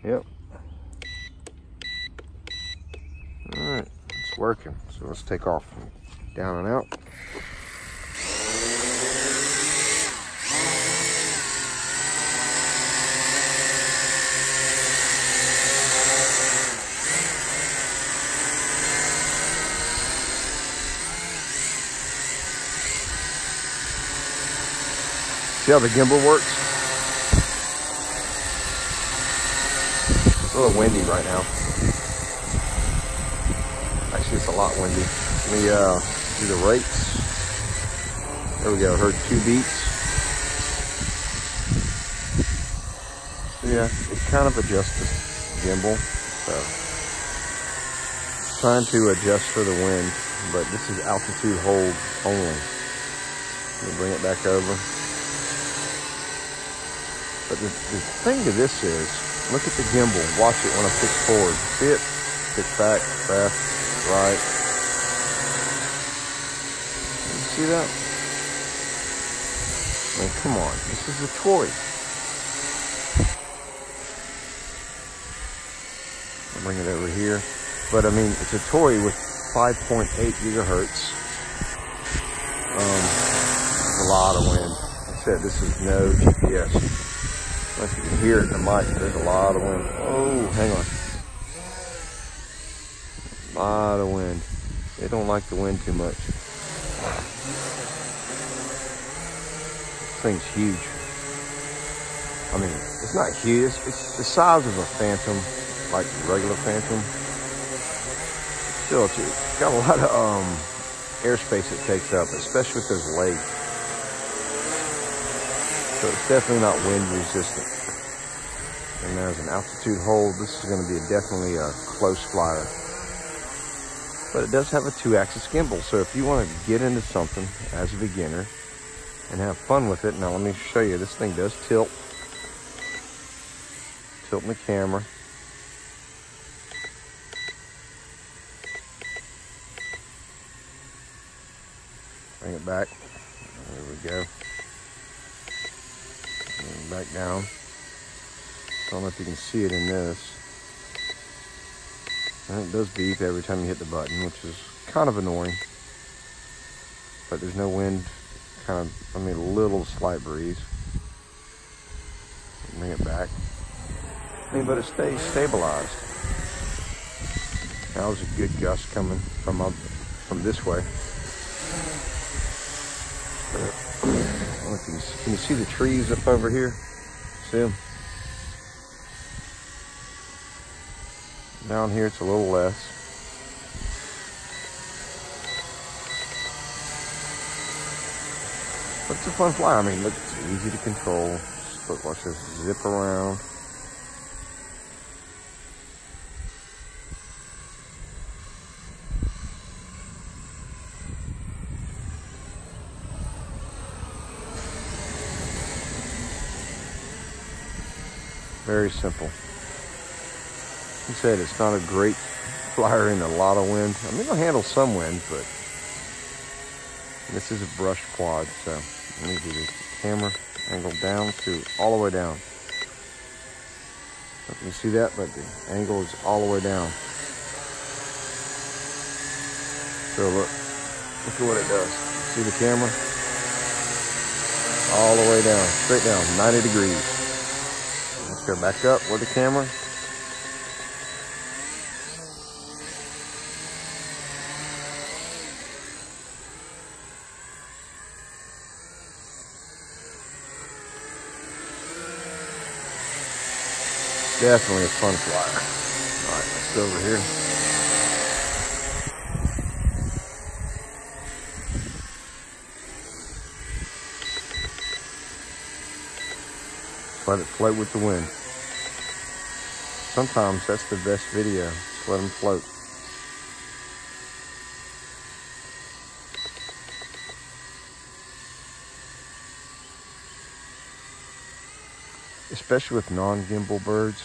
Yep. All right, it's working. So let's take off. Down and out. See how the gimbal works? It's a little windy right now. Actually, it's a lot windy. Let me do the rates. There we go, heard 2 beats. So yeah, it kind of adjusts the gimbal. So, trying to adjust for the wind, but this is altitude hold only. Let me bring it back over. But the thing to this is, look at the gimbal. Watch it when I pitch forward. See it? Pitch back, left, right. You see that? I mean, come on. This is a toy. I'll bring it over here. But I mean, it's a toy with 5.8 gigahertz. A lot of wind. Like I said, this is no GPS. Unless you can hear it in the mic, there's a lot of wind. Oh, hang on. A lot of wind. They don't like the wind too much. This thing's huge. I mean, it's not huge. It's the size of a Phantom, like a regular Phantom. Still, it's got a lot of airspace it takes up, especially with those legs. So it's definitely not wind resistant. And there's an altitude hold. This is going to be definitely a close flyer. But it does have a 2-axis gimbal. So if you want to get into something as a beginner and have fun with it. Now let me show you. This thing does tilt. Tilting the camera. Bring it back. There we go. Back down. I don't know if you can see it in this. And it does beep every time you hit the button, which is kind of annoying. But there's no wind, a little slight breeze. Bring it back. But it stays stabilized. That was a good gust coming from this way. Can you see the trees up over here? See them? Down here it's a little less. But it's a fun fly. I mean, look, it's easy to control. Just look, watch this zip around. Very simple. He said it's not a great flyer in a lot of wind. I mean, it'll handle some wind, but this is a brush quad, so let me do the camera angle down to all the way down. You see that? But the angle is all the way down. So look at what it does. See the camera? All the way down, straight down, 90 degrees. Let's go back up with the camera. Definitely a fun flyer. All right, let's go over here. Let it float with the wind. Sometimes that's the best video. Just let them float. Especially with non-gimbal birds,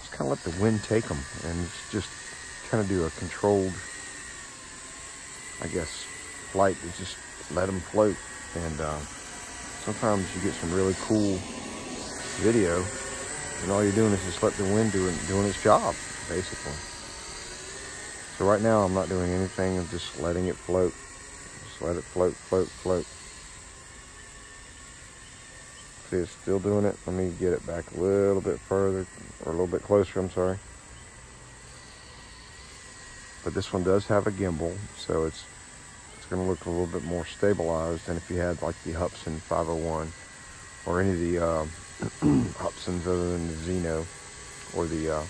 just kind of let the wind take them and just kind of do a controlled, I guess, flight. You just let them float, and sometimes you get some really cool video And all you're doing is just let the wind doing its job, basically. So right now I'm not doing anything, I'm just letting it float. Just let it float, float, float. See, it's still doing it. Let me get it back a little bit further, or a little bit closer, I'm sorry. But this one does have a gimbal, so it's going to look a little bit more stabilized than if you had like the Hubsan 501 or any of the Hubsans other than the Xeno or the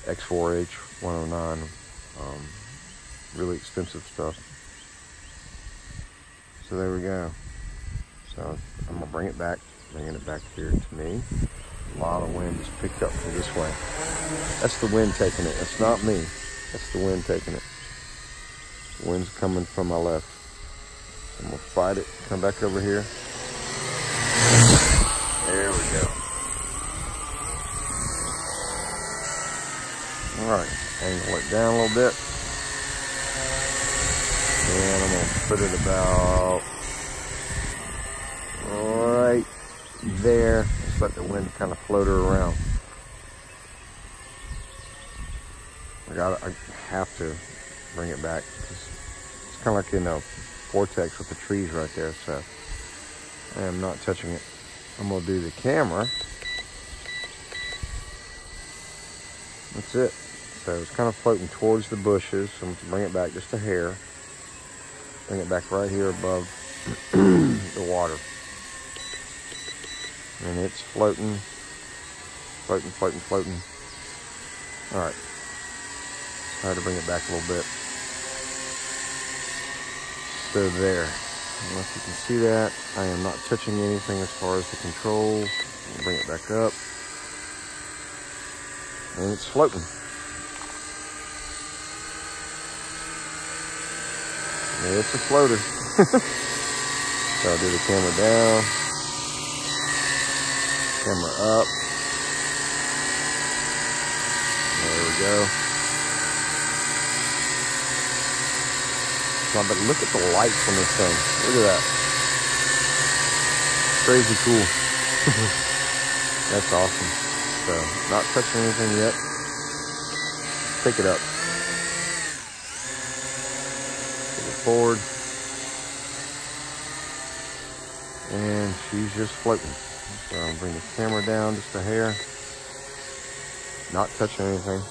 X4H 109, really expensive stuff. So there we go. So I'm going to bring it back, bringing it back here to me. A lot of wind just picked up from this way. That's the wind taking it. That's not me. That's the wind taking it. The wind's coming from my left. So I'm going to fight it. Come back over here. There we go. Alright. Angle it down a little bit. And I'm going to put it about right there. Just let the wind kind of float her around. I have to bring it back. It's kind of like in a vortex with the trees right there, so I am not touching it. I'm going to do the camera. That's it. So it's kind of floating towards the bushes, so I'm going to bring it back just a hair. Bring it back right here above the water. And it's floating, floating, floating, floating. All right. Try to bring it back a little bit. So there. I don't know if you can see that. I am not touching anything as far as the controls. I'll bring it back up. And it's floating. It's a floater. So I'll do the camera down. Camera up. There we go. But look at the lights on this thing. Look at that. Crazy cool. That's awesome. So, not touching anything yet. Pick it up. Put it forward. And she's just floating. So I'll bring the camera down just a hair. Not touching anything.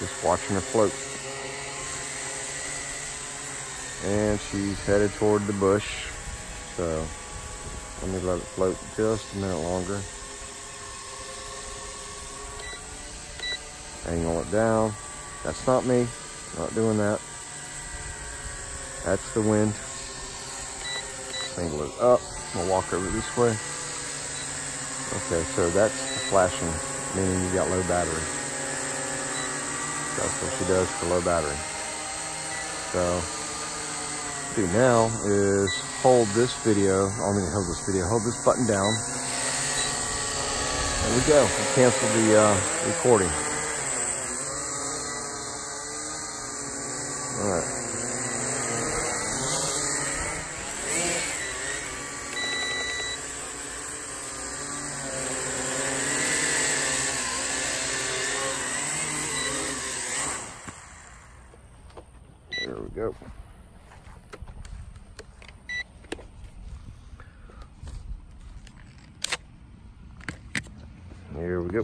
Just watching her float. And she's headed toward the bush. So let me let it float just a minute longer. Angle it down. That's not me. Not doing that. That's the wind. Angle it up. I'm gonna walk over this way. Okay, so that's the flashing, meaning you got low battery. That's what she does for low battery. So, what I do now is hold this video, hold this button down. There we go, we cancel the recording. Alright. There we go. Here we go.